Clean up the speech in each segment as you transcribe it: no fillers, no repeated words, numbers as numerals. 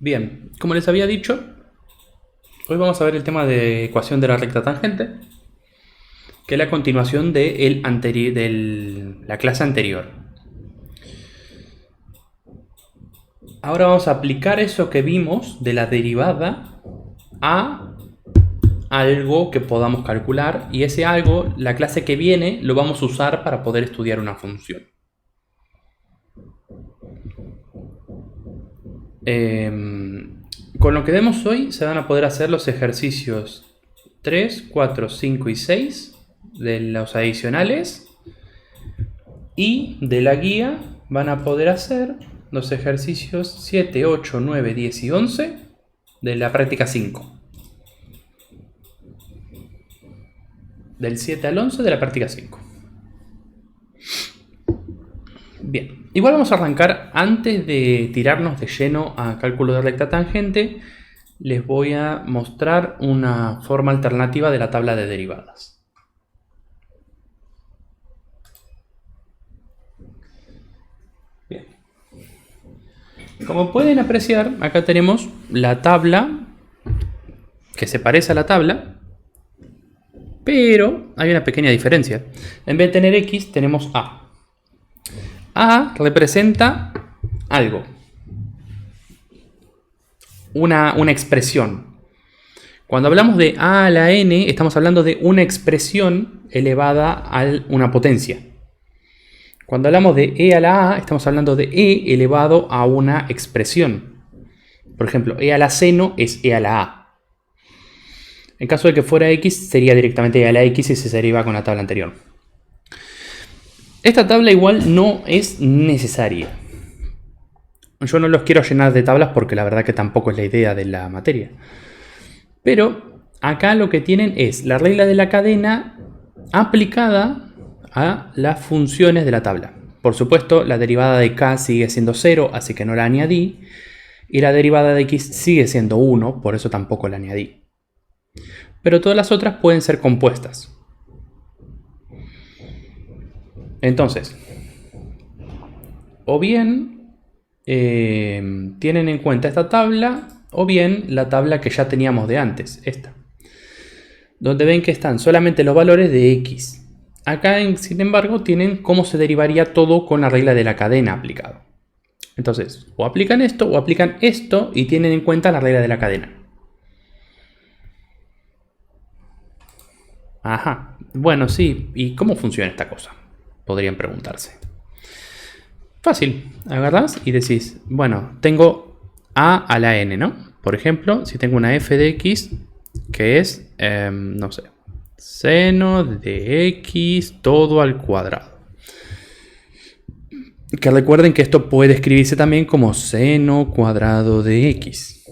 Bien, como les había dicho, hoy vamos a ver el tema de ecuación de la recta tangente, que es la continuación de la clase anterior. Ahora vamos a aplicar eso que vimos de la derivada a algo que podamos calcular, y ese algo, la clase que viene, lo vamos a usar para poder estudiar una función. Con lo que vemos hoy se van a poder hacer los ejercicios 3, 4, 5 y 6 de los adicionales, y de la guía van a poder hacer los ejercicios 7, 8, 9, 10 y 11 de la práctica 5. Del 7 al 11 de la práctica 5. Bien, igual vamos a arrancar. Antes de tirarnos de lleno a cálculo de recta tangente, les voy a mostrar una forma alternativa de la tabla de derivadas. Bien. Como pueden apreciar, acá tenemos la tabla que se parece a la tabla, pero hay una pequeña diferencia. En vez de tener X, tenemos A. A representa algo, una expresión. Cuando hablamos de A a la n, estamos hablando de una expresión elevada a una potencia. Cuando hablamos de e a la a, estamos hablando de e elevado a una expresión. Por ejemplo, e a la seno es e a la a. En caso de que fuera x, sería directamente e a la x y se deriva con la tabla anterior. Esta tabla igual no es necesaria. Yo no los quiero llenar de tablas porque la verdad que tampoco es la idea de la materia. Pero acá lo que tienen es la regla de la cadena aplicada a las funciones de la tabla. Por supuesto, la derivada de k sigue siendo 0, así que no la añadí. Y la derivada de x sigue siendo 1, por eso tampoco la añadí. Pero todas las otras pueden ser compuestas. Entonces, o bien tienen en cuenta esta tabla, o bien la tabla que ya teníamos de antes, esta, donde ven que están solamente los valores de x. Acá, sin embargo, tienen cómo se derivaría todo con la regla de la cadena aplicado. Entonces, o aplican esto y tienen en cuenta la regla de la cadena. Ajá, bueno, sí, ¿y cómo funciona esta cosa? Podrían preguntarse. Fácil, agarrás y decís, bueno, tengo a a la n, ¿no? Por ejemplo, si tengo una f de x que es, no sé, seno de x todo al cuadrado. Que recuerden que esto puede escribirse también como seno cuadrado de x.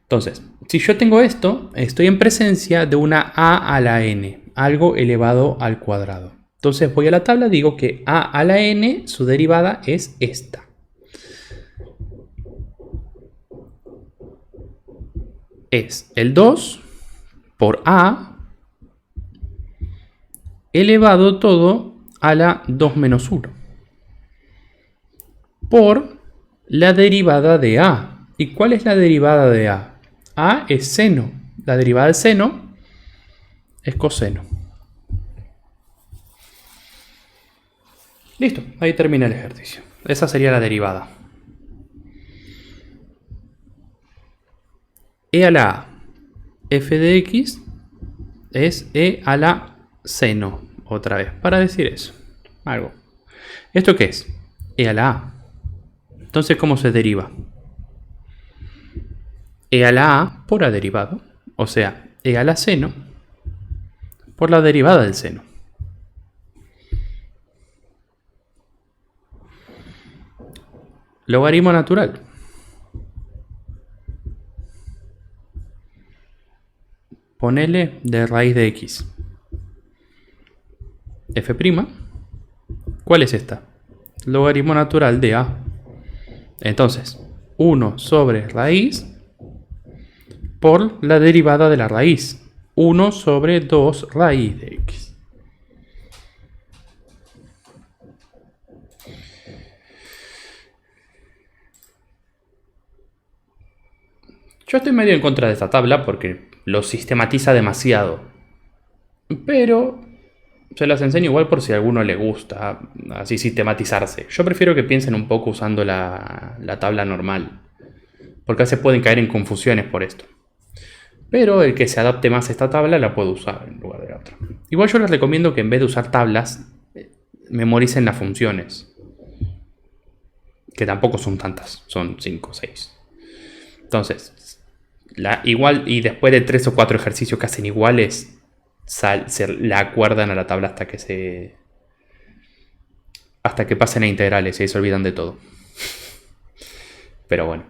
Entonces, si yo tengo esto, estoy en presencia de una a a la n, algo elevado al cuadrado. Entonces voy a la tabla, digo que a a la n, su derivada es esta. Es el 2 por a elevado todo a la 2 menos 1 por la derivada de a. ¿Y cuál es la derivada de a? A es seno. La derivada de seno es coseno. Listo, ahí termina el ejercicio. Esa sería la derivada. E a la a. F de x es e a la seno. Otra vez, para decir eso. Algo. ¿Esto qué es? E a la a. Entonces, ¿cómo se deriva? E a la a por a derivado. O sea, e a la seno por la derivada del seno. Logaritmo natural. Ponele de raíz de x. F'. ¿Cuál es esta? Logaritmo natural de a. Entonces, 1 sobre raíz por la derivada de la raíz. 1 sobre 2 raíz de x. Yo estoy medio en contra de esta tabla porque lo sistematiza demasiado. Pero se las enseño igual por si a alguno le gusta así sistematizarse. Yo prefiero que piensen un poco usando la tabla normal. Porque a veces pueden caer en confusiones por esto. Pero el que se adapte más a esta tabla la puede usar en lugar de la otra. Igual yo les recomiendo que en vez de usar tablas, memoricen las funciones. Que tampoco son tantas, son 5 o 6. Entonces, igual y después de 3 o 4 ejercicios que hacen iguales, se la acuerdan a la tabla hasta que pasen a integrales y ahí se olvidan de todo. Pero bueno,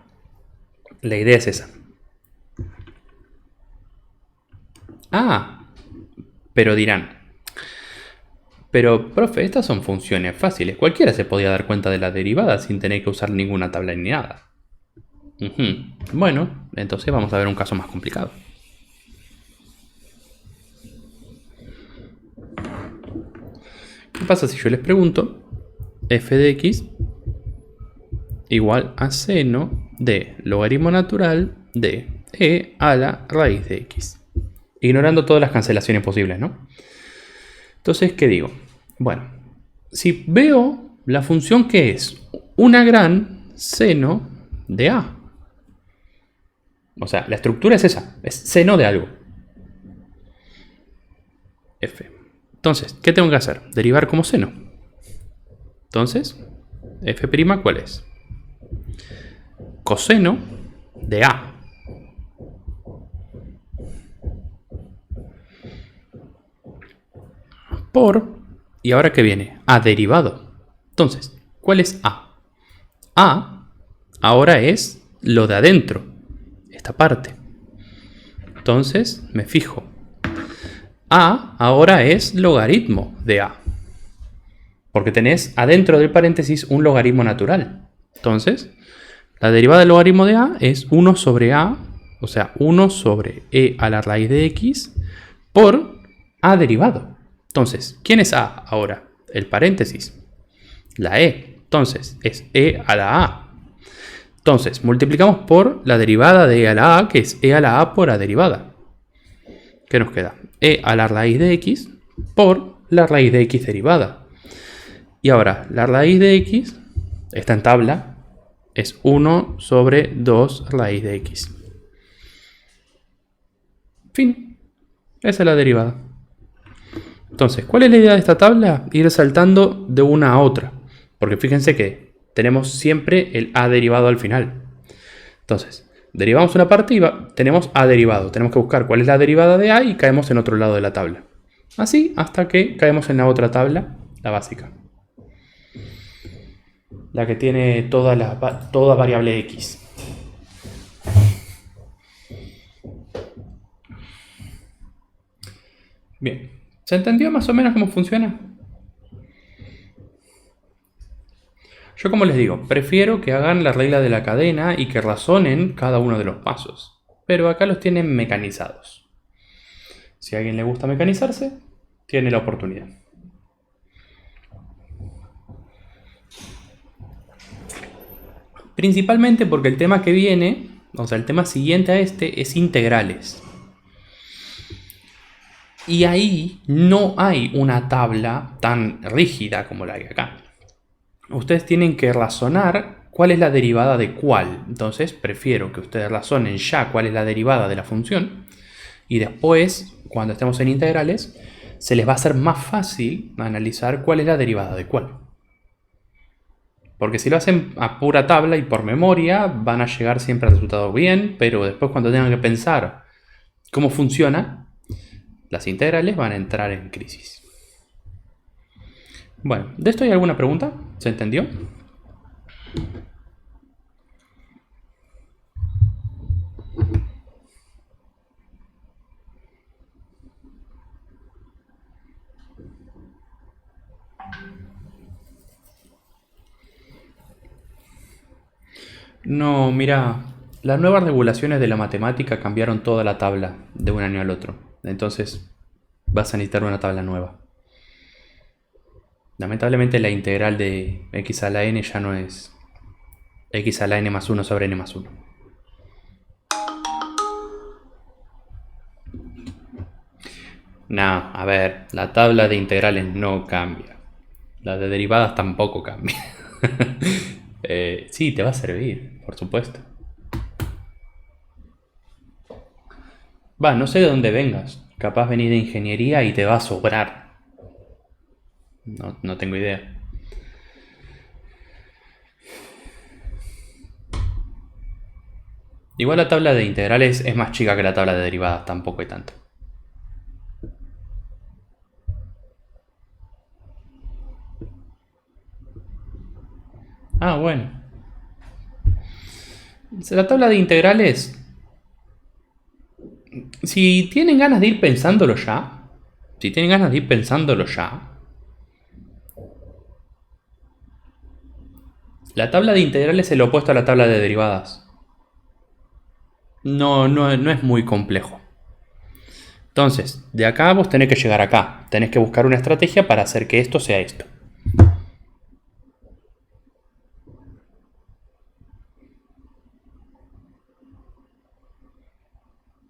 la idea es esa. Pero dirán, pero profe, estas son funciones fáciles, cualquiera se podía dar cuenta de la derivada sin tener que usar ninguna tabla ni nada. Bueno, entonces vamos a ver un caso más complicado. ¿Qué pasa si yo les pregunto f de x igual a seno de logaritmo natural de e a la raíz de x? Ignorando todas las cancelaciones posibles, ¿no? Entonces, ¿qué digo? Bueno, si veo la función que es una gran seno de a. O sea, la estructura es esa, es seno de algo. F. Entonces, ¿qué tengo que hacer? Derivar como seno. Entonces, f', ¿cuál es? Coseno de a. Por, ¿y ahora qué viene? A derivado. Entonces, ¿cuál es a? A ahora es lo de adentro, esta parte. Entonces, me fijo. A ahora es logaritmo de a. Porque tenés adentro del paréntesis un logaritmo natural. Entonces, la derivada del logaritmo de a es 1 sobre a, o sea, 1 sobre e a la raíz de x por a derivado. Entonces, ¿quién es a ahora? El paréntesis. La e. Entonces, es e a la a. Entonces, multiplicamos por la derivada de e a la a, que es e a la a por a derivada. ¿Qué nos queda? E a la raíz de x por la raíz de x derivada. Y ahora, la raíz de x, está en tabla, es 1 sobre 2 raíz de x. Fin. Esa es la derivada. Entonces, ¿cuál es la idea de esta tabla? Ir saltando de una a otra. Porque fíjense que tenemos siempre el a derivado al final. Entonces, derivamos una parte y tenemos a derivado. Tenemos que buscar cuál es la derivada de a y caemos en otro lado de la tabla. Así hasta que caemos en la otra tabla, la básica. La que tiene toda variable x. Bien. ¿Se entendió más o menos cómo funciona? Yo, como les digo, prefiero que hagan la regla de la cadena y que razonen cada uno de los pasos. Pero acá los tienen mecanizados. Si a alguien le gusta mecanizarse, tiene la oportunidad. Principalmente porque el tema que viene, o sea, el tema siguiente a este, es integrales. Y ahí no hay una tabla tan rígida como la que hay acá. Ustedes tienen que razonar cuál es la derivada de cuál. Entonces prefiero que ustedes razonen ya cuál es la derivada de la función. Y después, cuando estemos en integrales, se les va a hacer más fácil analizar cuál es la derivada de cuál. Porque si lo hacen a pura tabla y por memoria, van a llegar siempre al resultado bien, pero después cuando tengan que pensar cómo funciona, las integrales van a entrar en crisis. Bueno, ¿de esto hay alguna pregunta? ¿Se entendió? No, mira, las nuevas regulaciones de la matemática cambiaron toda la tabla de un año al otro. Entonces vas a necesitar una tabla nueva. Lamentablemente la integral de x a la n ya no es x a la n más 1 sobre n más 1. No, a ver, la tabla de integrales no cambia. La de derivadas tampoco cambia. Sí, te va a servir, por supuesto. Va, no sé de dónde vengas. Capaz venís de ingeniería y te va a sobrar. No tengo idea. Igual la tabla de integrales es más chica que la tabla de derivadas, tampoco hay tanto. Ah, bueno. La tabla de integrales, si tienen ganas de ir pensándolo ya, la tabla de integrales es el opuesto a la tabla de derivadas. No es muy complejo. Entonces, de acá vos tenés que llegar acá. Tenés que buscar una estrategia para hacer que esto sea esto.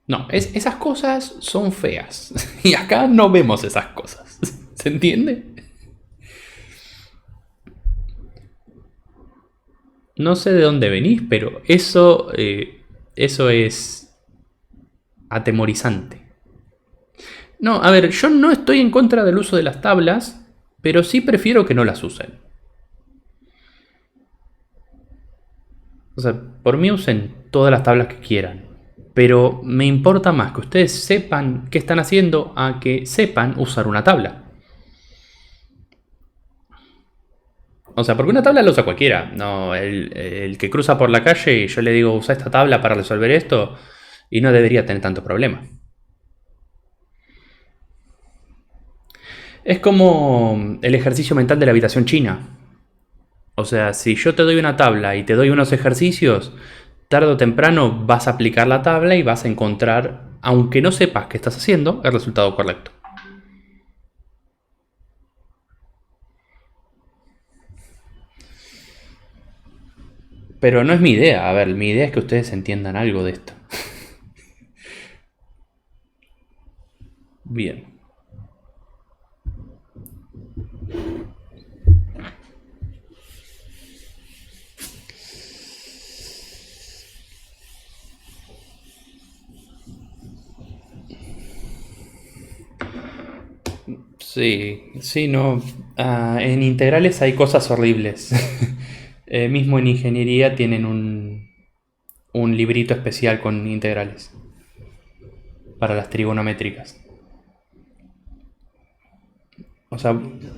No, esas cosas son feas. Y acá no vemos esas cosas. ¿Se entiende? No sé de dónde venís, pero eso es atemorizante. No, a ver, yo no estoy en contra del uso de las tablas, pero sí prefiero que no las usen. O sea, por mí usen todas las tablas que quieran. Pero me importa más que ustedes sepan qué están haciendo a que sepan usar una tabla. O sea, porque una tabla la usa cualquiera. No, el que cruza por la calle y yo le digo usa esta tabla para resolver esto y no debería tener tanto problema. Es como el ejercicio mental de la habitación china. O sea, si yo te doy una tabla y te doy unos ejercicios, tarde o temprano vas a aplicar la tabla y vas a encontrar, aunque no sepas qué estás haciendo, el resultado correcto. Pero no es mi idea. A ver, mi idea es que ustedes entiendan algo de esto. Bien. Sí, no. En integrales hay cosas horribles. Mismo en ingeniería tienen un librito especial con integrales para las trigonométricas. O sea, 80.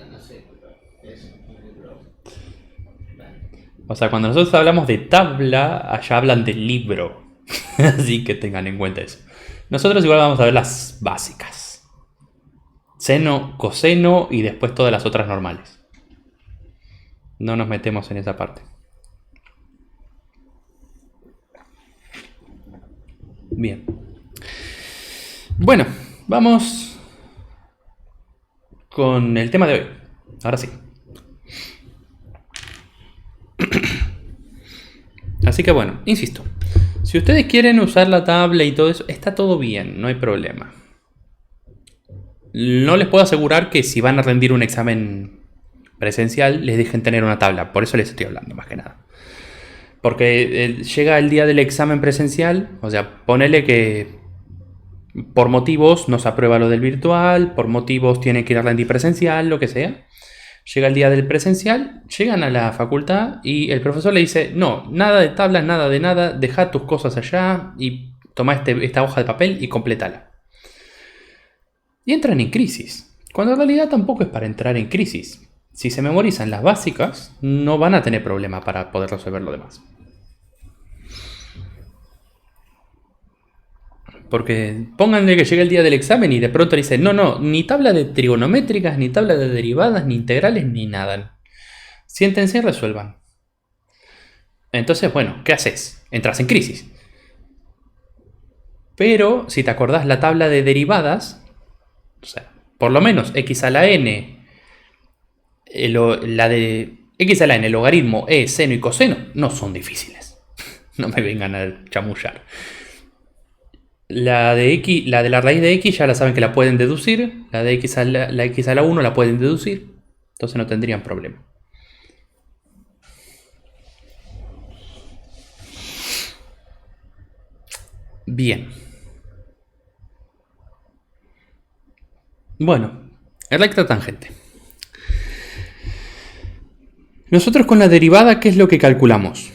No sé, pero es un libro. cuando nosotros hablamos de tabla, allá hablan de libro. Así que tengan en cuenta eso. Nosotros igual vamos a ver las básicas. Seno, coseno y después todas las otras normales. No nos metemos en esa parte. Bien. Bueno, vamos con el tema de hoy. Ahora sí. Así que bueno, insisto. Si ustedes quieren usar la tabla y todo eso, está todo bien, no hay problema. No les puedo asegurar que si van a rendir un examen presencial les dejen tener una tabla. Por eso les estoy hablando, más que nada. Porque llega el día del examen presencial, o sea, ponele que por motivos no se aprueba lo del virtual, por motivos tienen que ir a rendir presencial, lo que sea. Llega el día del presencial, llegan a la facultad y el profesor le dice, no, nada de tablas, nada de nada, deja tus cosas allá y toma esta hoja de papel y complétala. Y entran en crisis, cuando en realidad tampoco es para entrar en crisis. Si se memorizan las básicas, no van a tener problema para poder resolver lo demás. Porque pónganle que llegue el día del examen y de pronto le dicen, no, ni tabla de trigonométricas, ni tabla de derivadas, ni integrales, ni nada. Siéntense y resuelvan. Entonces, bueno, ¿qué haces? Entras en crisis. Pero, si te acordás la tabla de derivadas, o sea, por lo menos x a la n, la de x a la n, logaritmo, seno y coseno, no son difíciles. No me vengan a chamullar. La de la raíz de x ya la saben que la pueden deducir. La de x la x a la 1 la pueden deducir. Entonces no tendrían problema. Bien. Bueno, recta tangente. Nosotros con la derivada, ¿qué es lo que calculamos?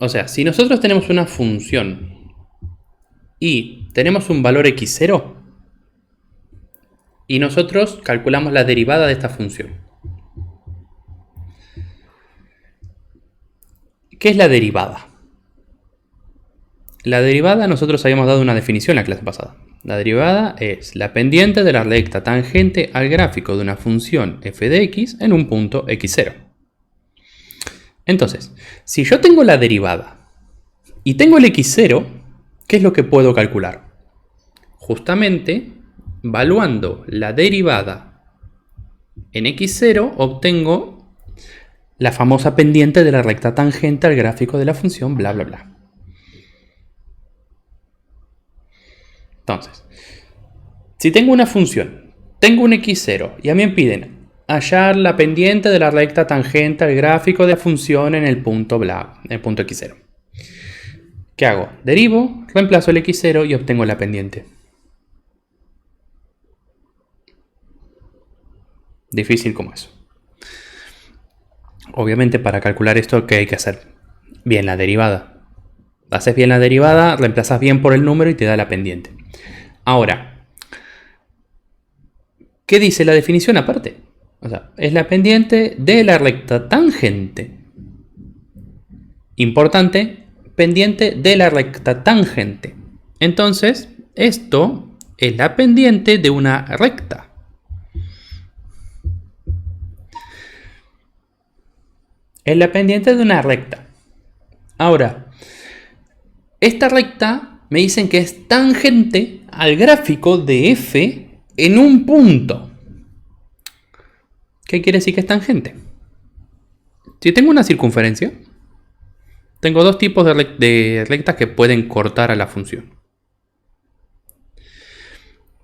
O sea, si nosotros tenemos una función y tenemos un valor x0 y nosotros calculamos la derivada de esta función. ¿Qué es la derivada? La derivada, nosotros habíamos dado una definición en la clase pasada. La derivada es la pendiente de la recta tangente al gráfico de una función f de x en un punto x0. Entonces, si yo tengo la derivada y tengo el x0, ¿qué es lo que puedo calcular? Justamente, valuando la derivada en x0, obtengo la famosa pendiente de la recta tangente al gráfico de la función bla bla bla. Entonces, si tengo una función, tengo un x0 y a mí me piden hallar la pendiente de la recta tangente al gráfico de la función en el punto bla, en el punto x0. ¿Qué hago? Derivo, reemplazo el x0 y obtengo la pendiente. Difícil como eso. Obviamente para calcular esto, ¿qué hay que hacer? Bien la derivada. Haces bien la derivada, reemplazas bien por el número y te da la pendiente. Ahora, ¿qué dice la definición aparte? O sea, es la pendiente de la recta tangente. Importante, pendiente de la recta tangente. Entonces, esto es la pendiente de una recta. Es la pendiente de una recta. Ahora, esta recta me dicen que es tangente al gráfico de f en un punto. ¿Qué quiere decir que es tangente? Si tengo una circunferencia, tengo dos tipos de rectas que pueden cortar a la función.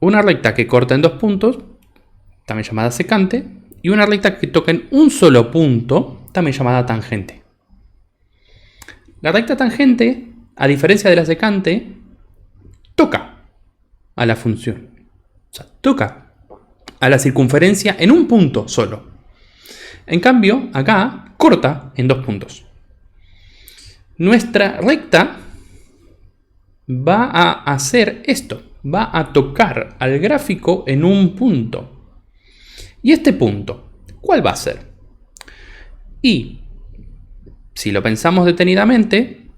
Una recta que corta en dos puntos, también llamada secante, y una recta que toca en un solo punto, también llamada tangente. La recta tangente, a diferencia de la secante, toca a la función. O sea, toca a la circunferencia en un punto solo. En cambio, acá corta en dos puntos. Nuestra recta va a hacer esto. Va a tocar al gráfico en un punto. ¿Y este punto cuál va a ser? Y si lo pensamos detenidamente,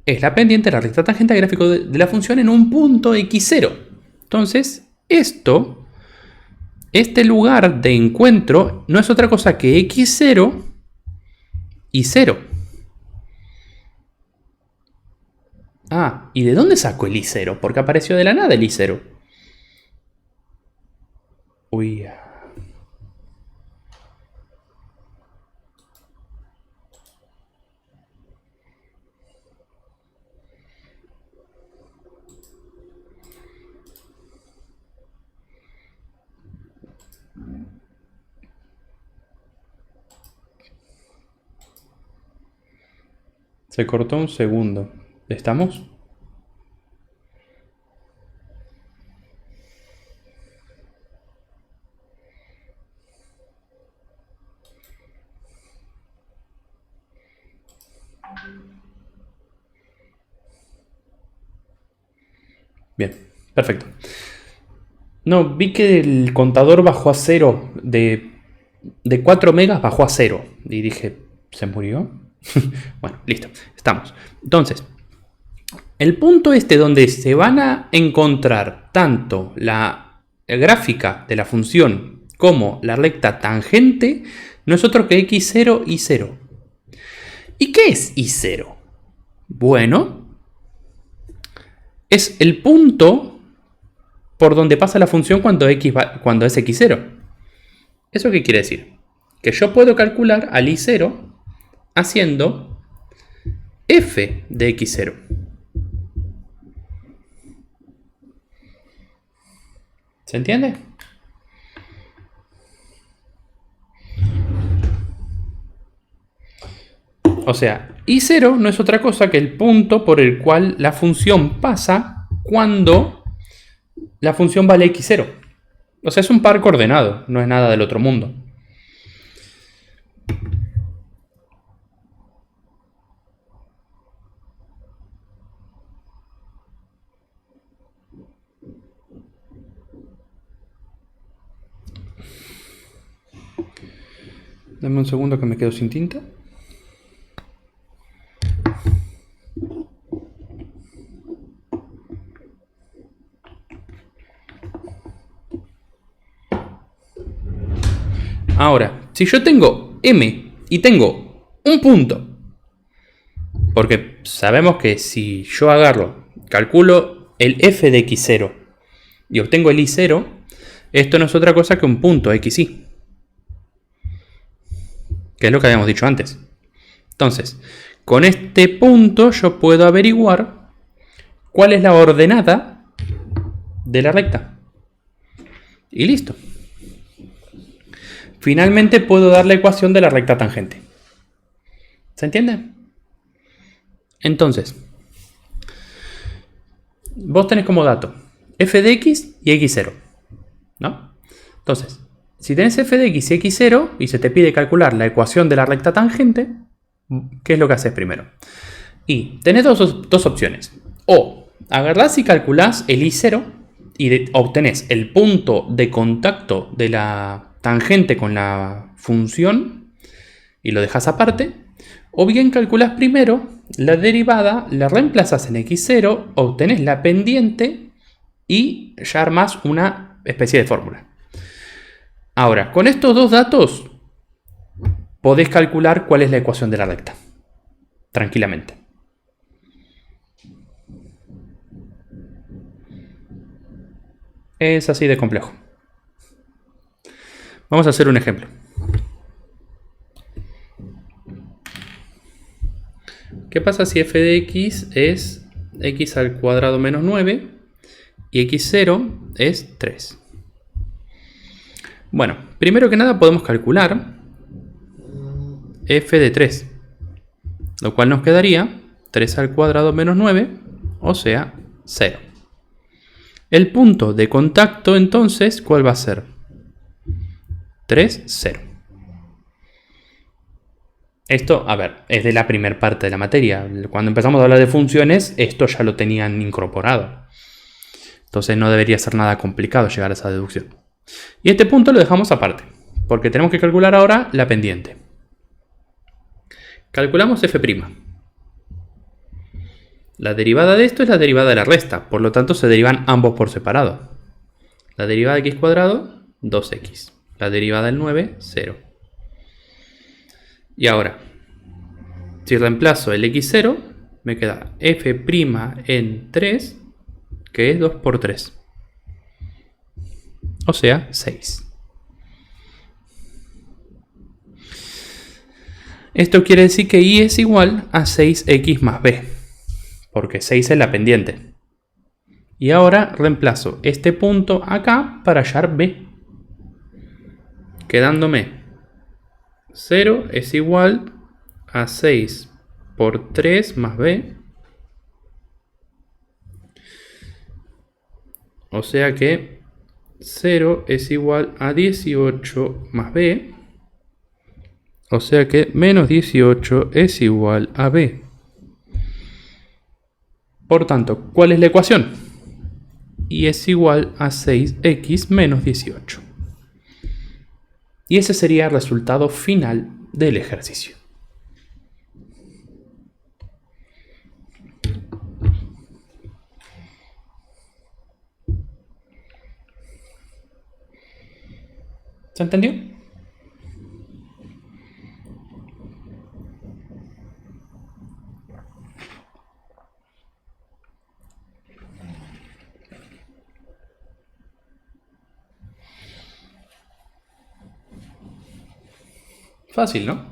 es la pendiente de la recta tangente al gráfico de la función en un punto x0. Entonces, este lugar de encuentro no es otra cosa que x0 y 0. Ah, ¿y de dónde saco el i0? Porque apareció de la nada el i0. Uy. Se cortó un segundo. ¿Estamos? Bien, perfecto. No, vi que el contador bajó a 0. De 4 megas bajó a 0. Y dije, ¿se murió? Bueno, listo, estamos. Entonces, el punto donde se van a encontrar tanto la gráfica de la función como la recta tangente no es otro que x0 y 0. ¿Y qué es i0? Bueno, es el punto por donde pasa la función cuando es x0. ¿Eso qué quiere decir? Que yo puedo calcular al i0 haciendo f de x0. ¿Se entiende? O sea, I0 no es otra cosa que el punto por el cual la función pasa cuando la función vale x0. O sea, es un par coordenado, no es nada del otro mundo. Dame un segundo que me quedo sin tinta. Ahora, si yo tengo m y tengo un punto, porque sabemos que si yo agarro, calculo el f de x0 y obtengo el i0, esto no es otra cosa que un punto xy, que es lo que habíamos dicho antes. Entonces, con este punto yo puedo averiguar cuál es la ordenada de la recta. Y listo. Finalmente puedo dar la ecuación de la recta tangente. ¿Se entiende? Entonces, vos tenés como dato f de x y x0, ¿no? Entonces, si tenés f de x y x0 y se te pide calcular la ecuación de la recta tangente, ¿qué es lo que haces primero? Y tenés dos opciones. O agarrás y calculás el i0 y obtenés el punto de contacto de la tangente con la función y lo dejas aparte. O bien calculás primero la derivada, la reemplazas en x0, obtenés la pendiente y ya armás una especie de fórmula. Ahora, con estos dos datos podés calcular cuál es la ecuación de la recta. Tranquilamente. Es así de complejo. Vamos a hacer un ejemplo. ¿Qué pasa si f de x es x al cuadrado menos 9 y x0 es 3? Bueno, primero que nada podemos calcular f de 3, lo cual nos quedaría 3 al cuadrado menos 9, o sea, 0. El punto de contacto, entonces, ¿cuál va a ser? 3, 0. Esto, a ver, es de la primera parte de la materia. Cuando empezamos a hablar de funciones, esto ya lo tenían incorporado. Entonces no debería ser nada complicado llegar a esa deducción. Y este punto lo dejamos aparte, porque tenemos que calcular ahora la pendiente. Calculamos f'. La derivada de esto es la derivada de la resta, por lo tanto se derivan ambos por separado. La derivada de x cuadrado, 2x. La derivada del 9, 0. Y ahora, si reemplazo el x0, me queda f' en 3, que es 2 por 3. O sea, 6. Esto quiere decir que y es igual a 6x más b, porque 6 es la pendiente. Y ahora reemplazo este punto acá para hallar b, quedándome 0 es igual a 6 por 3 más b. O sea que 0 es igual a 18 más b. O sea que menos 18 es igual a b. Por tanto, ¿cuál es la ecuación? Y es igual a 6x menos 18. Y ese sería el resultado final del ejercicio. ¿Se entendió? Fácil, ¿no?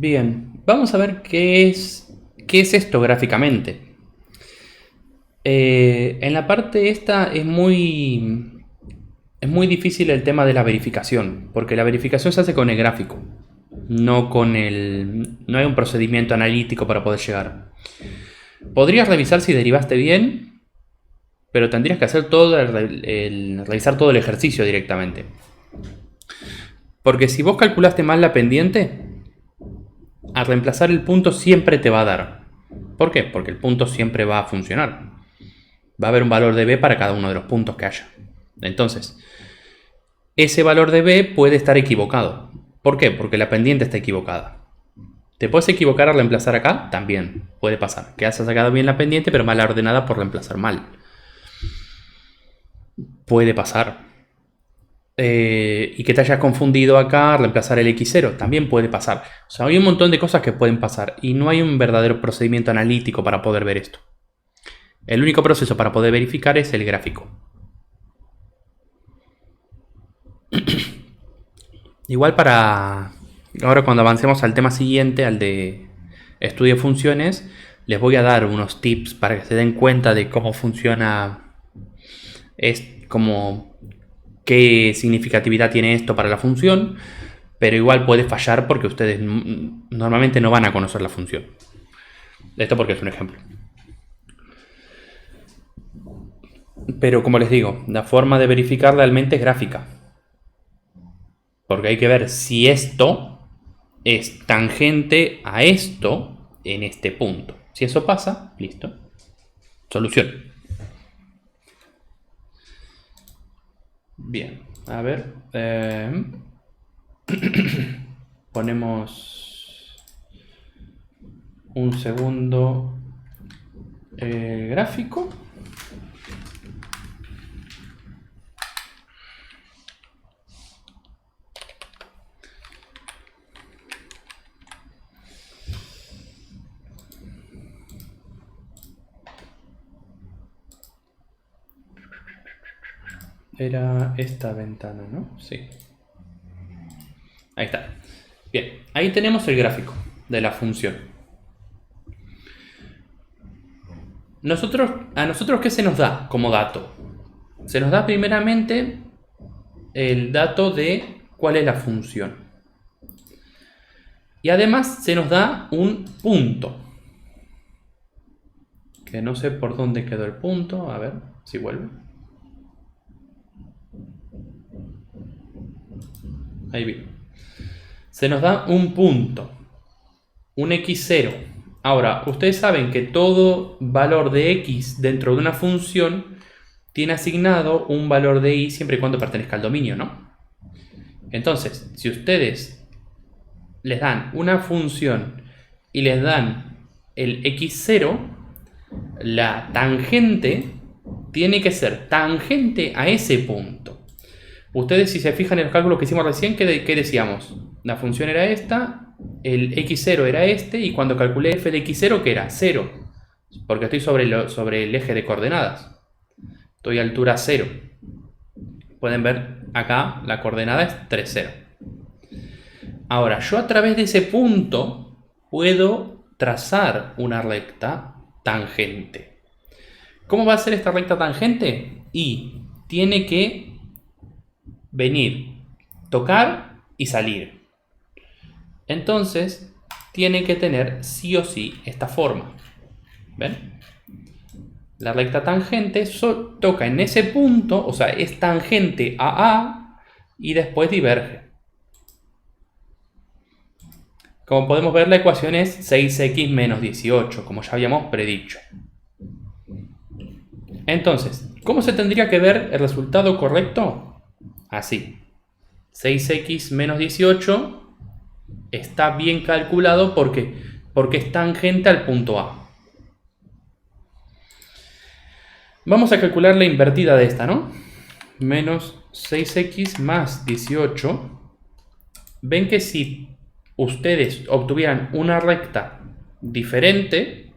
Bien, vamos a ver qué es esto gráficamente. En la parte esta es muy difícil el tema de la verificación, porque la verificación se hace con el gráfico, no hay un procedimiento analítico para poder llegar. Podrías revisar si derivaste bien, pero tendrías que hacer realizar todo el ejercicio directamente. Porque si vos calculaste mal la pendiente, al reemplazar el punto siempre te va a dar. ¿Por qué? Porque el punto siempre va a funcionar. Va a haber un valor de b para cada uno de los puntos que haya. Entonces, ese valor de b puede estar equivocado. ¿Por qué? Porque la pendiente está equivocada. ¿Te puedes equivocar al reemplazar acá? También puede pasar. Que hayas sacado bien la pendiente, pero mal ordenada por reemplazar mal. Puede pasar. Y que te hayas confundido acá, reemplazar el x0, también puede pasar. O sea, hay un montón de cosas que pueden pasar y no hay un verdadero procedimiento analítico para poder ver esto. El único proceso para poder verificar es el gráfico. Igual ahora cuando avancemos al tema siguiente, al de estudio de funciones, les voy a dar unos tips para que se den cuenta de cómo funciona, qué significatividad tiene esto para la función, pero igual puede fallar porque ustedes normalmente no van a conocer la función. Esto porque es un ejemplo. Pero como les digo, la forma de verificar realmente es gráfica. Porque hay que ver si esto es tangente a esto en este punto. Si eso pasa, listo. Solución. Bien, a ver. Ponemos un segundo gráfico. Era esta ventana, ¿no? Sí. Ahí está. Bien, ahí tenemos el gráfico de la función. ¿A nosotros qué se nos da como dato? Se nos da primeramente el dato de cuál es la función. Y además se nos da un punto. Que no sé por dónde quedó el punto. A ver si vuelve. Ahí vi. Se nos da un punto, un x0. Ahora, ustedes saben que todo valor de x dentro de una función tiene asignado un valor de y siempre y cuando pertenezca al dominio, ¿no? Entonces, si ustedes les dan una función y les dan el x0, la tangente tiene que ser tangente a ese punto. Ustedes, si se fijan en los cálculos que hicimos recién, ¿qué decíamos? La función era esta, el x0 era este, y cuando calculé f de x0, ¿qué era? 0. Porque estoy sobre el eje de coordenadas. Estoy a altura 0. Pueden ver acá, la coordenada es 3, 0. Ahora, yo a través de ese punto puedo trazar una recta tangente. ¿Cómo va a ser esta recta tangente? Y tiene que venir, tocar y salir. Entonces, tiene que tener sí o sí esta forma. ¿Ven? La recta tangente toca en ese punto, o sea, es tangente a A y después diverge. Como podemos ver, la ecuación es 6x menos 18, como ya habíamos predicho. Entonces, ¿cómo se tendría que ver el resultado correcto? Así, 6x menos 18 está bien calculado porque es tangente al punto A. Vamos a calcular la invertida de esta, ¿no? Menos 6x más 18. Ven que si ustedes obtuvieran una recta diferente,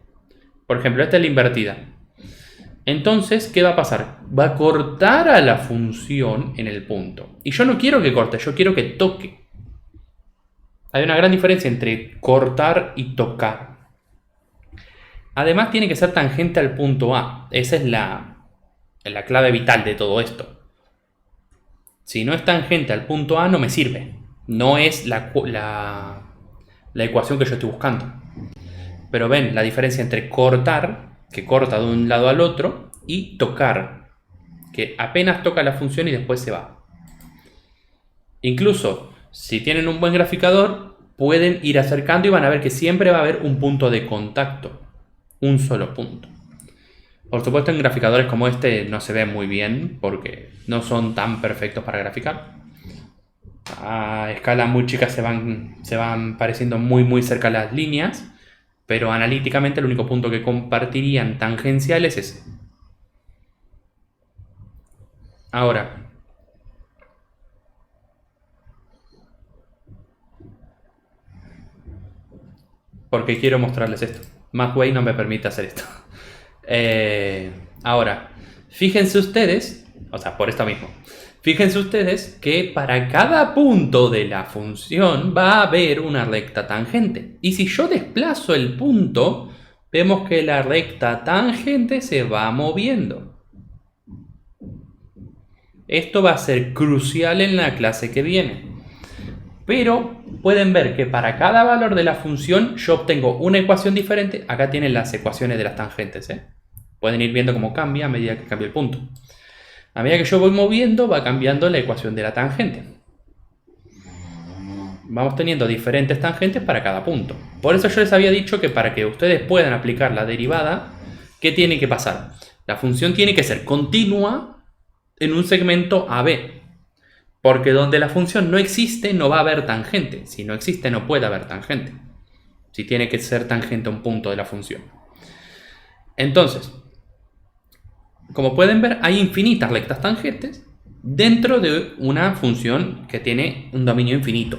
por ejemplo, esta es la invertida. Entonces, ¿qué va a pasar? Va a cortar a la función en el punto. Y yo no quiero que corte, yo quiero que toque. Hay una gran diferencia entre cortar y tocar. Además tiene que ser tangente al punto A. Esa es la clave vital de todo esto. Si no es tangente al punto A no me sirve. No es la ecuación que yo estoy buscando. Pero ven la diferencia entre cortar, que corta de un lado al otro, y tocar, que apenas toca la función y después se va. Incluso si tienen un buen graficador, pueden ir acercando y van a ver que siempre va a haber un punto de contacto. Un solo punto. Por supuesto en graficadores como este no se ve muy bien porque no son tan perfectos para graficar. A escala muy chica se van pareciendo muy cerca las líneas, pero analíticamente el único punto que compartirían tangencial es ese. Ahora, porque quiero mostrarles esto. Mathway no me permite hacer esto. Ahora, fíjense ustedes, o sea, por esto mismo, fíjense ustedes que para cada punto de la función va a haber una recta tangente. Y si yo desplazo el punto, vemos que la recta tangente se va moviendo. Esto va a ser crucial en la clase que viene. Pero pueden ver que para cada valor de la función yo obtengo una ecuación diferente. Acá tienen las ecuaciones de las tangentes. Pueden ir viendo cómo cambia a medida que cambia el punto. A medida que yo voy moviendo va cambiando la ecuación de la tangente. Vamos teniendo diferentes tangentes para cada punto. Por eso yo les había dicho que para que ustedes puedan aplicar la derivada, ¿qué tiene que pasar? La función tiene que ser continua en un segmento AB. Porque donde la función no existe no va a haber tangente. Si no existe no puede haber tangente. Si tiene que ser tangente a un punto de la función. Entonces, como pueden ver, hay infinitas rectas tangentes dentro de una función que tiene un dominio infinito.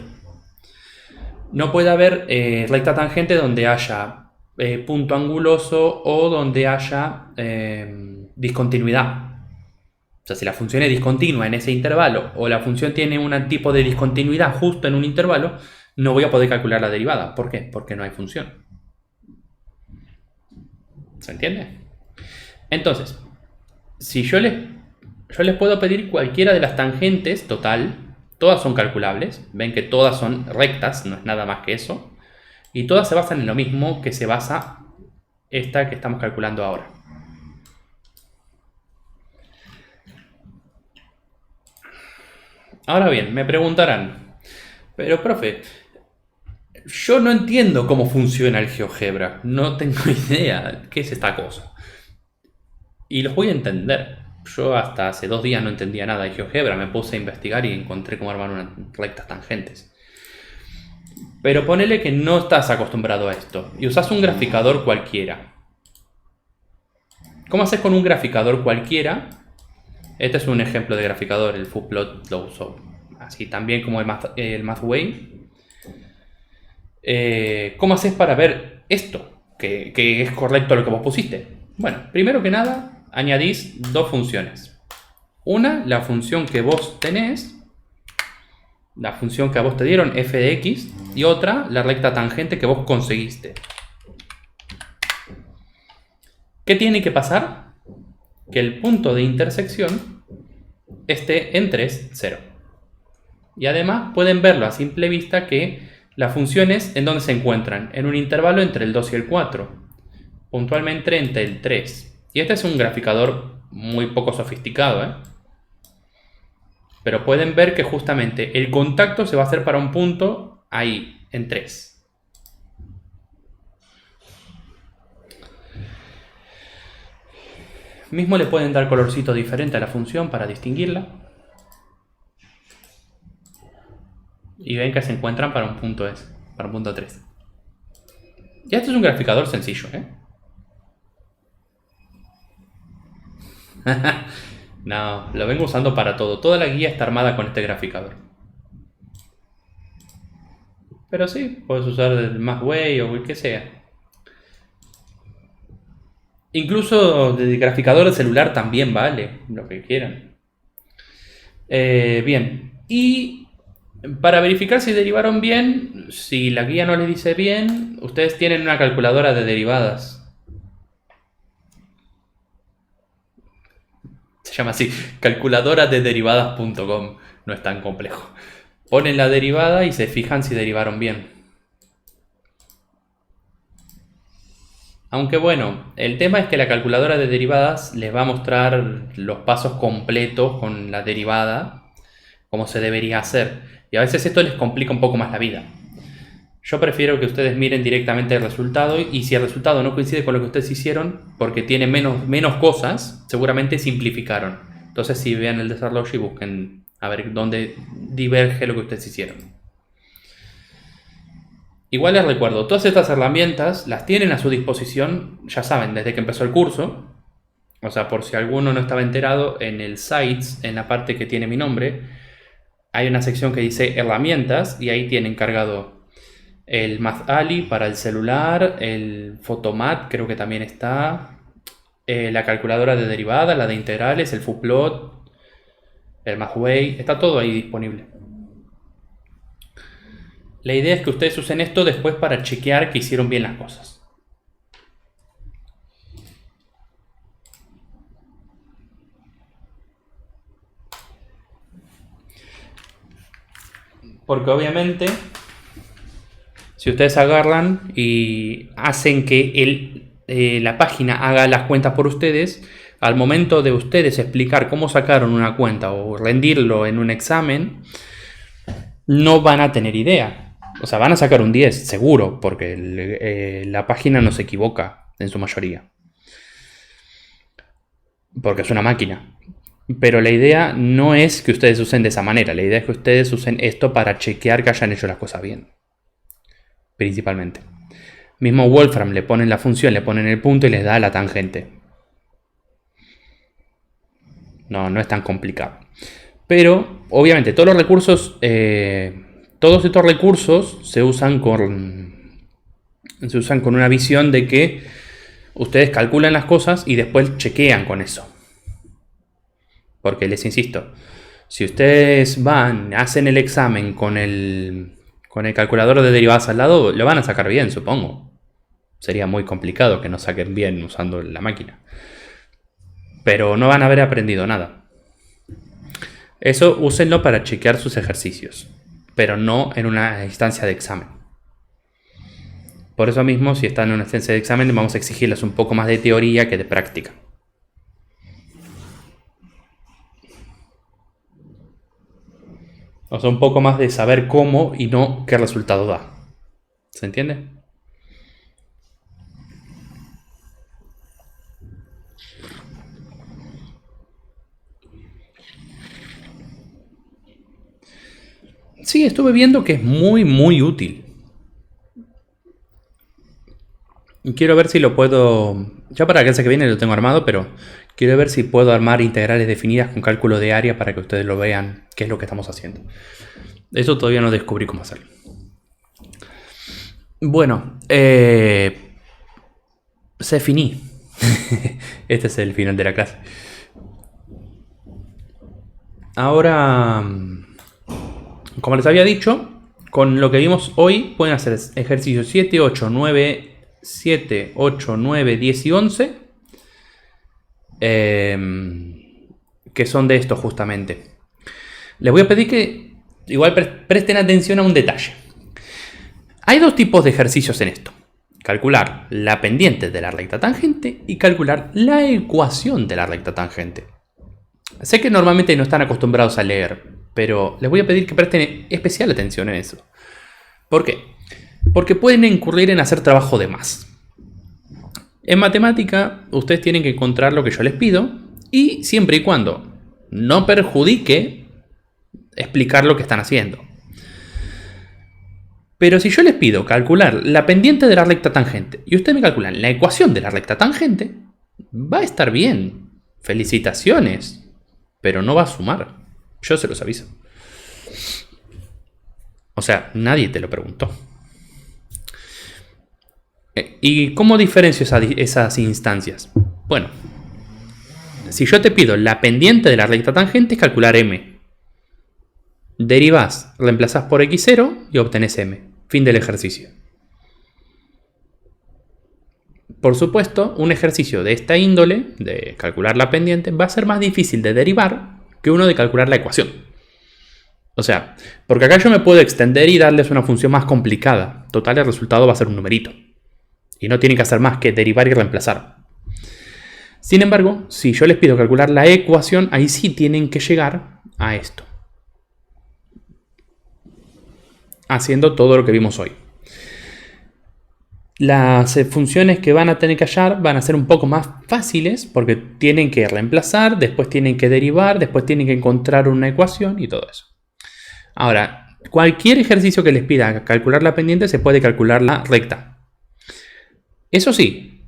No puede haber recta tangente donde haya punto anguloso o donde haya discontinuidad. O sea, si la función es discontinua en ese intervalo o la función tiene un tipo de discontinuidad justo en un intervalo, no voy a poder calcular la derivada. ¿Por qué? Porque no hay función. ¿Se entiende? Entonces, si yo les puedo pedir cualquiera de las tangentes total, todas son calculables, ven que todas son rectas, no es nada más que eso, y todas se basan en lo mismo que se basa esta que estamos calculando ahora. Ahora bien, me preguntarán, pero profe, yo no entiendo cómo funciona el GeoGebra, no tengo idea qué es esta cosa. Y los voy a entender. Yo hasta hace 2 días no entendía nada de GeoGebra, me puse a investigar y encontré cómo armar unas rectas tangentes. Pero ponele que no estás acostumbrado a esto y usas un graficador cualquiera. ¿Cómo haces con un graficador cualquiera? Este es un ejemplo de graficador, el Fuplot lo uso así también como el Mathway. ¿Cómo haces para ver esto? Que es correcto lo que vos pusiste. Bueno, primero que nada, añadís 2 funciones. Una, la función que vos tenés, la función que a vos te dieron, f de x, y otra, la recta tangente que vos conseguiste. ¿Qué tiene que pasar? Que el punto de intersección esté en 3, 0. Y además pueden verlo a simple vista que las funciones en donde se encuentran, en un intervalo entre el 2 y el 4, puntualmente entre el 3. Y este es un graficador muy poco sofisticado, pero pueden ver que justamente el contacto se va a hacer para un punto ahí, en 3. Mismo le pueden dar colorcito diferente a la función para distinguirla. Y ven que se encuentran para un punto S, para un punto 3. Y este es un graficador sencillo, No, lo vengo usando para todo. Toda la guía está armada con este graficador. Pero sí, puedes usar el Mathway o el que sea. Incluso de graficador de celular también vale, lo que quieran. Bien, y para verificar si derivaron bien, si la guía no les dice bien, ustedes tienen una calculadora de derivadas. Se llama así, calculadoradederivadas.com. No es tan complejo. Ponen la derivada y se fijan si derivaron bien. Aunque bueno, el tema es que la calculadora de derivadas les va a mostrar los pasos completos con la derivada, como se debería hacer. Y a veces esto les complica un poco más la vida. Yo prefiero que ustedes miren directamente el resultado y si el resultado no coincide con lo que ustedes hicieron, porque tiene menos cosas, seguramente simplificaron. Entonces si vean el desarrollo y busquen a ver dónde diverge lo que ustedes hicieron. Igual les recuerdo, todas estas herramientas las tienen a su disposición, ya saben, desde que empezó el curso. O sea, por si alguno no estaba enterado, en el Sites, en la parte que tiene mi nombre, hay una sección que dice herramientas y ahí tienen cargado el Math.Ali para el celular, el Photomath creo que también está, la calculadora de derivadas, la de integrales, el Fuplot, el Mathway, está todo ahí disponible. La idea es que ustedes usen esto después para chequear que hicieron bien las cosas. Porque obviamente, si ustedes agarran y hacen que la página haga las cuentas por ustedes, al momento de ustedes explicar cómo sacaron una cuenta o rendirlo en un examen, no van a tener idea. O sea, van a sacar un 10, seguro, porque la página no se equivoca en su mayoría. Porque es una máquina. Pero la idea no es que ustedes usen de esa manera. La idea es que ustedes usen esto para chequear que hayan hecho las cosas bien. Principalmente. Mismo Wolfram, le ponen la función, le ponen el punto y les da la tangente. No es tan complicado. Pero, obviamente, todos estos recursos se usan con una visión de que ustedes calculan las cosas y después chequean con eso. Porque les insisto, si ustedes hacen el examen con el calculador de derivadas al lado, lo van a sacar bien, supongo. Sería muy complicado que no saquen bien usando la máquina. Pero no van a haber aprendido nada. Eso úsenlo para chequear sus ejercicios, pero no en una instancia de examen. Por eso mismo, si están en una instancia de examen, vamos a exigirles un poco más de teoría que de práctica. O sea, un poco más de saber cómo y no qué resultado da. ¿Se entiende? Sí, estuve viendo que es muy, muy útil. Quiero ver si lo puedo... Ya para la clase que viene lo tengo armado, pero quiero ver si puedo armar integrales definidas con cálculo de área para que ustedes lo vean, qué es lo que estamos haciendo. Eso todavía no descubrí cómo hacerlo. Bueno, se finí. Este es el final de la clase. Ahora, como les había dicho, con lo que vimos hoy pueden hacer ejercicios 7, 8, 9, 7, 8, 9, 10 y 11. Que son de estos justamente. Les voy a pedir que igual presten atención a un detalle. Hay dos tipos de ejercicios en esto. Calcular la pendiente de la recta tangente y calcular la ecuación de la recta tangente. Sé que normalmente no están acostumbrados a leer, pero les voy a pedir que presten especial atención en eso. ¿Por qué? Porque pueden incurrir en hacer trabajo de más. En matemática, ustedes tienen que encontrar lo que yo les pido y siempre y cuando no perjudique explicar lo que están haciendo. Pero si yo les pido calcular la pendiente de la recta tangente y ustedes me calculan la ecuación de la recta tangente, va a estar bien. Felicitaciones. Pero no va a sumar. Yo se los aviso. O sea, nadie te lo preguntó. ¿Y cómo diferencio esas instancias? Bueno, si yo te pido la pendiente de la recta tangente es calcular m. Derivás, reemplazás por x0 y obtenés m. Fin del ejercicio. Por supuesto, un ejercicio de esta índole, de calcular la pendiente, va a ser más difícil de derivar que uno de calcular la ecuación. O sea, porque acá yo me puedo extender y darles una función más complicada. Total, el resultado va a ser un numerito. Y no tienen que hacer más que derivar y reemplazar. Sin embargo, si yo les pido calcular la ecuación, ahí sí tienen que llegar a esto. Haciendo todo lo que vimos hoy. Las funciones que van a tener que hallar van a ser un poco más fáciles porque tienen que reemplazar, después tienen que derivar, después tienen que encontrar una ecuación y todo eso. Ahora, cualquier ejercicio que les pida calcular la pendiente se puede calcular la recta. Eso sí,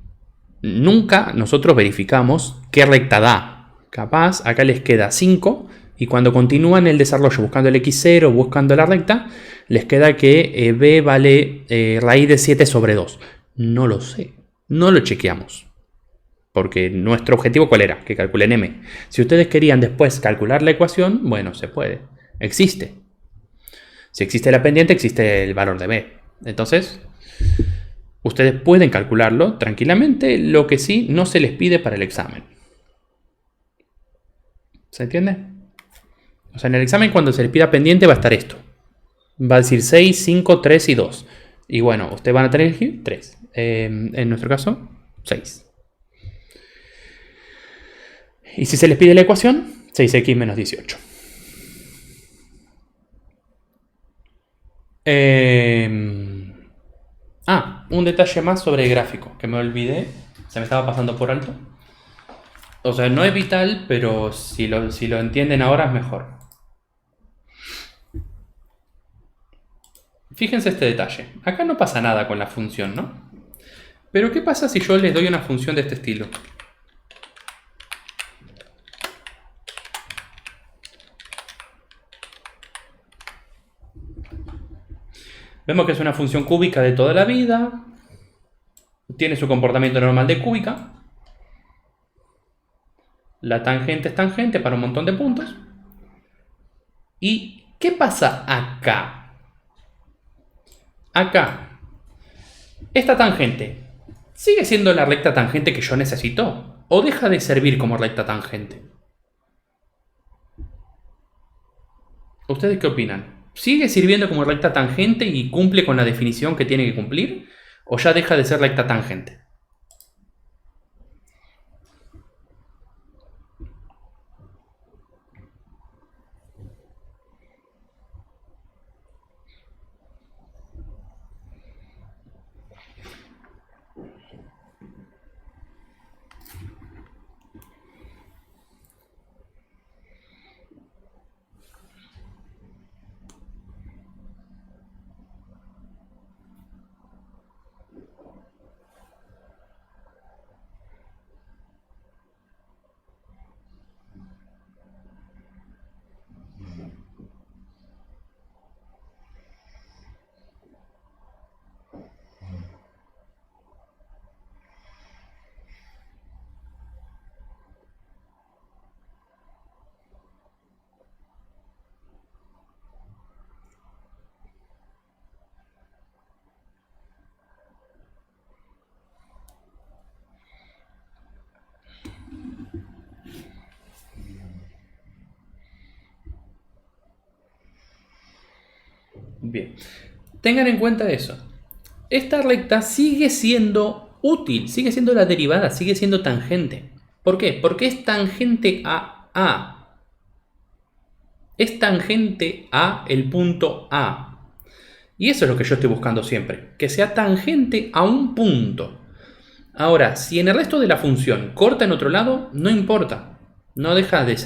nunca nosotros verificamos qué recta da. Capaz, acá les queda 5 y cuando continúan el desarrollo buscando el x0, buscando la recta, les queda que b vale raíz de 7 sobre 2. No lo sé, no lo chequeamos. Porque nuestro objetivo, ¿cuál era? Que calculen m. Si ustedes querían después calcular la ecuación, bueno, se puede. Existe. Si existe la pendiente, existe el valor de b. Entonces, ustedes pueden calcularlo tranquilamente, lo que sí no se les pide para el examen. ¿Se entiende? O sea, en el examen cuando se les pida pendiente va a estar esto. Va a decir 6, 5, 3 y 2. Y bueno, ustedes van a tener que elegir 3. En nuestro caso, 6. Y si se les pide la ecuación, 6x menos 18. Un detalle más sobre el gráfico, que me olvidé. Se me estaba pasando por alto. O sea, no es vital, pero si lo entienden ahora es mejor. Fíjense este detalle. Acá no pasa nada con la función, ¿no? Pero ¿qué pasa si yo les doy una función de este estilo? Vemos que es una función cúbica de toda la vida. Tiene su comportamiento normal de cúbica. La tangente es tangente para un montón de puntos. ¿Y qué pasa acá? Acá, esta tangente, ¿sigue siendo la recta tangente que yo necesito? ¿O deja de servir como recta tangente? ¿Ustedes qué opinan? ¿Sigue sirviendo como recta tangente y cumple con la definición que tiene que cumplir? ¿O ya deja de ser recta tangente? Bien, tengan en cuenta eso. Esta recta sigue siendo útil, sigue siendo la derivada, sigue siendo tangente. ¿Por qué? Porque es tangente a A. Es tangente a el punto A. Y eso es lo que yo estoy buscando siempre, que sea tangente a un punto. Ahora, si en el resto de la función corta en otro lado, no importa, no deja de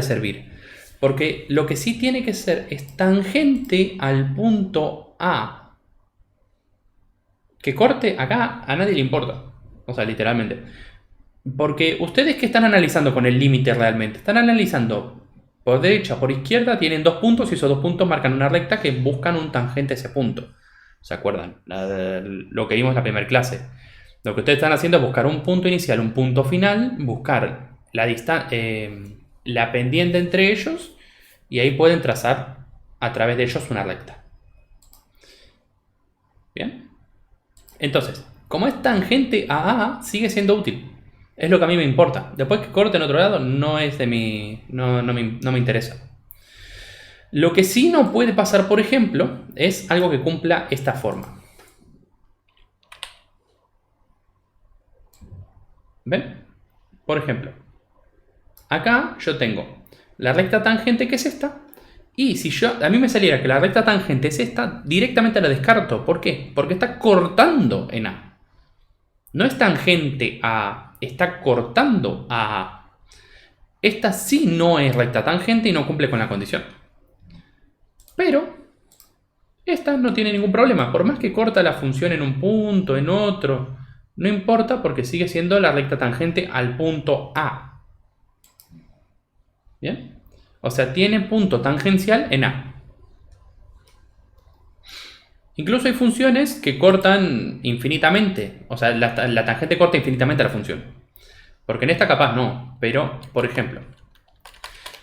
servir. Porque lo que sí tiene que ser es tangente al punto A. Que corte acá a nadie le importa. O sea, literalmente. Porque ustedes que están analizando con el límite realmente, están analizando por derecha, por izquierda, tienen dos puntos y esos dos puntos marcan una recta que buscan un tangente a ese punto. ¿Se acuerdan? Lo que vimos en la primera clase. Lo que ustedes están haciendo es buscar un punto inicial, un punto final, buscar la pendiente entre ellos y ahí pueden trazar a través de ellos una recta. Bien. Entonces, como es tangente a A, sigue siendo útil. Es lo que a mí me importa. Después que corte en otro lado, no es de mi. No me interesa. Lo que sí no puede pasar, por ejemplo, es algo que cumpla esta forma. ¿Ven? Por ejemplo, acá yo tengo la recta tangente, que es esta. Y si a mí me saliera que la recta tangente es esta, directamente la descarto. ¿Por qué? Porque está cortando en A. No es tangente a A, está cortando a A. Esta sí no es recta tangente y no cumple con la condición. Pero esta no tiene ningún problema. Por más que corta la función en un punto, en otro, no importa porque sigue siendo la recta tangente al punto A. ¿Bien? O sea, tiene punto tangencial en A. Incluso hay funciones que cortan infinitamente. O sea, la tangente corta infinitamente a la función. Porque en esta capaz no. Pero, por ejemplo,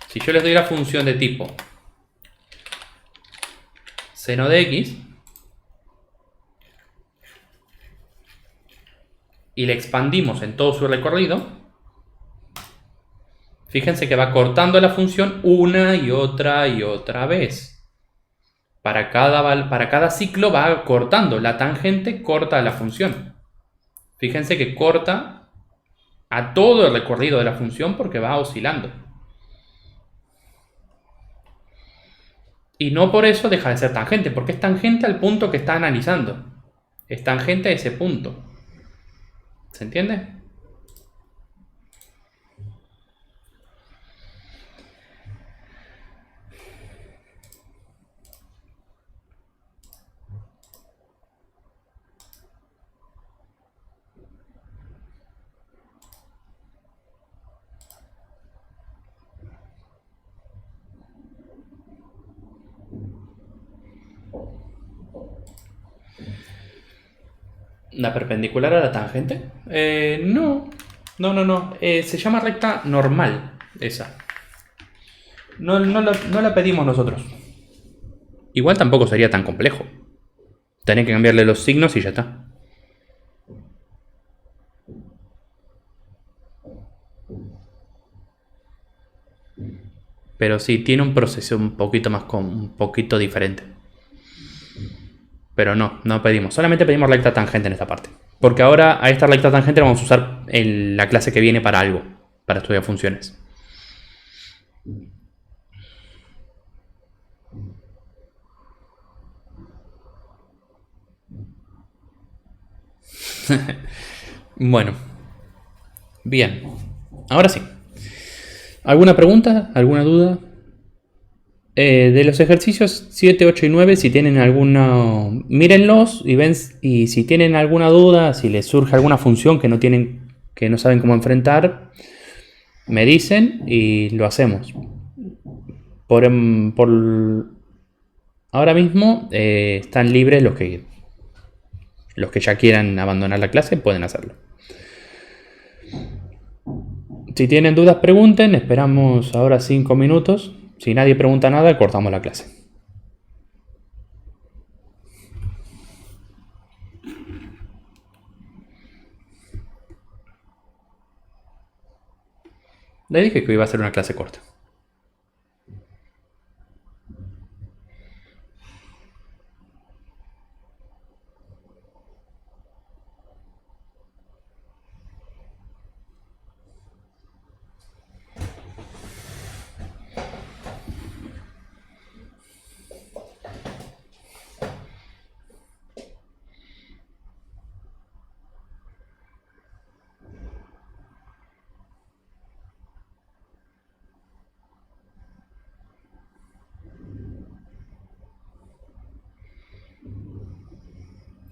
si yo les doy la función de tipo seno de x y le expandimos en todo su recorrido, fíjense que va cortando la función una y otra vez. Para cada ciclo va cortando. La tangente corta la función. Fíjense que corta a todo el recorrido de la función porque va oscilando. Y no por eso deja de ser tangente, porque es tangente al punto que está analizando. Es tangente a ese punto. ¿Se entiende? ¿La perpendicular a la tangente? No. No. Se llama recta normal, esa. No la pedimos nosotros. Igual tampoco sería tan complejo. Tenés que cambiarle los signos y ya está. Pero sí, tiene un proceso un poquito diferente. Pero no pedimos. Solamente pedimos recta tangente en esta parte. Porque ahora a esta recta tangente la vamos a usar en la clase que viene para algo. Para estudiar funciones. Bueno. Bien. Ahora sí. ¿Alguna pregunta? ¿Alguna duda? De los ejercicios 7, 8 y 9, si tienen alguna, mírenlos y ven, y si tienen alguna duda, si les surge alguna función que no saben cómo enfrentar, me dicen y lo hacemos. Por ahora mismo están libres los que ya quieran abandonar la clase, pueden hacerlo. Si tienen dudas, pregunten. Esperamos ahora 5 minutos. Si nadie pregunta nada, cortamos la clase. Le dije que iba a ser una clase corta.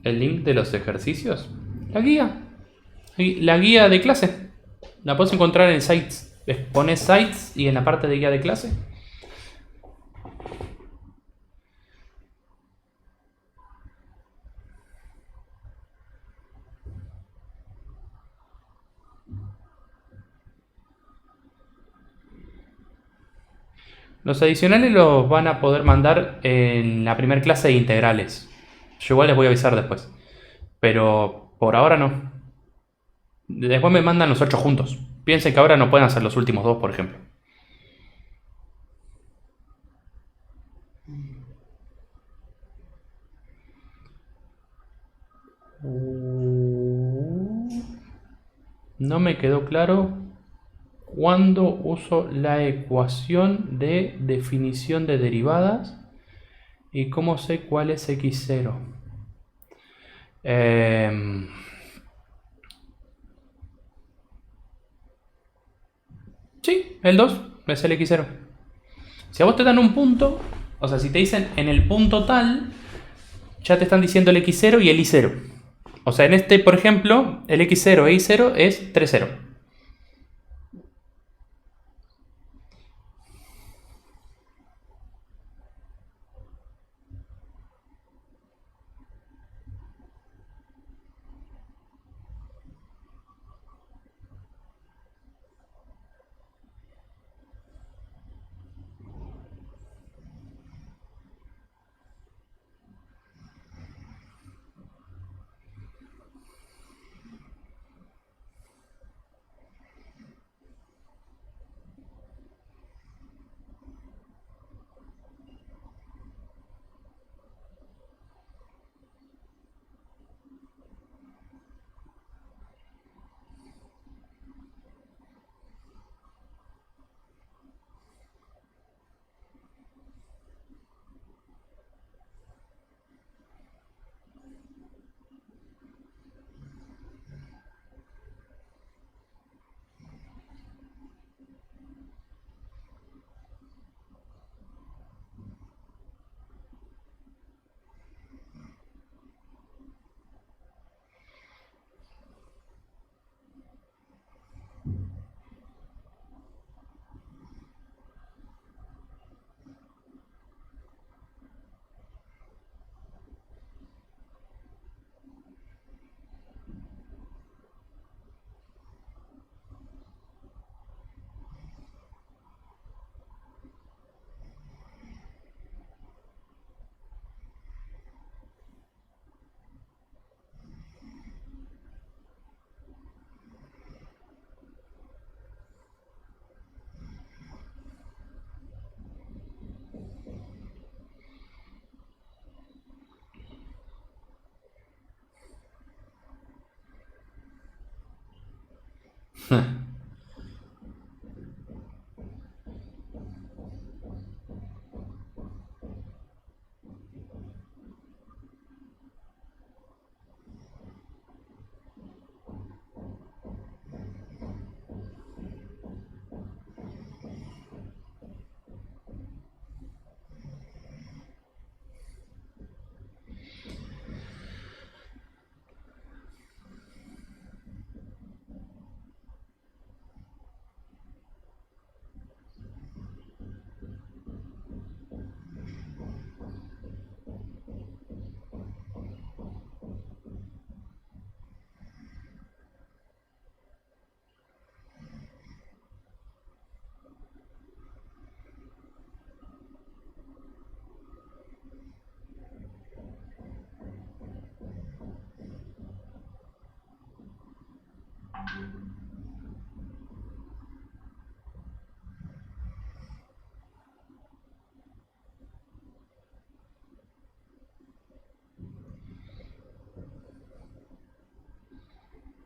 El link de los ejercicios. La guía de clase. La puedes encontrar en Sites. Pones Sites y en la parte de guía de clase. Los adicionales los van a poder mandar en la primera clase de integrales. Yo igual les voy a avisar después. Pero por ahora no. Después me mandan los 8 juntos. Piensen que ahora no pueden hacer los últimos 2, por ejemplo. No me quedó claro cuándo uso la ecuación de definición de derivadas y cómo sé cuál es x0. Sí, el 2 es el x0. Si a vos te dan un punto, o sea, si te dicen en el punto tal, ya te están diciendo el x0 y el y0. O sea, en este, por ejemplo, el x0 e y0 es 3,0.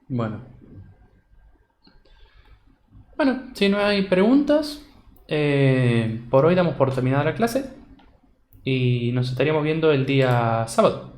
Bueno. Bueno, si no hay preguntas, por hoy damos por terminada la clase y nos estaríamos viendo el día sábado.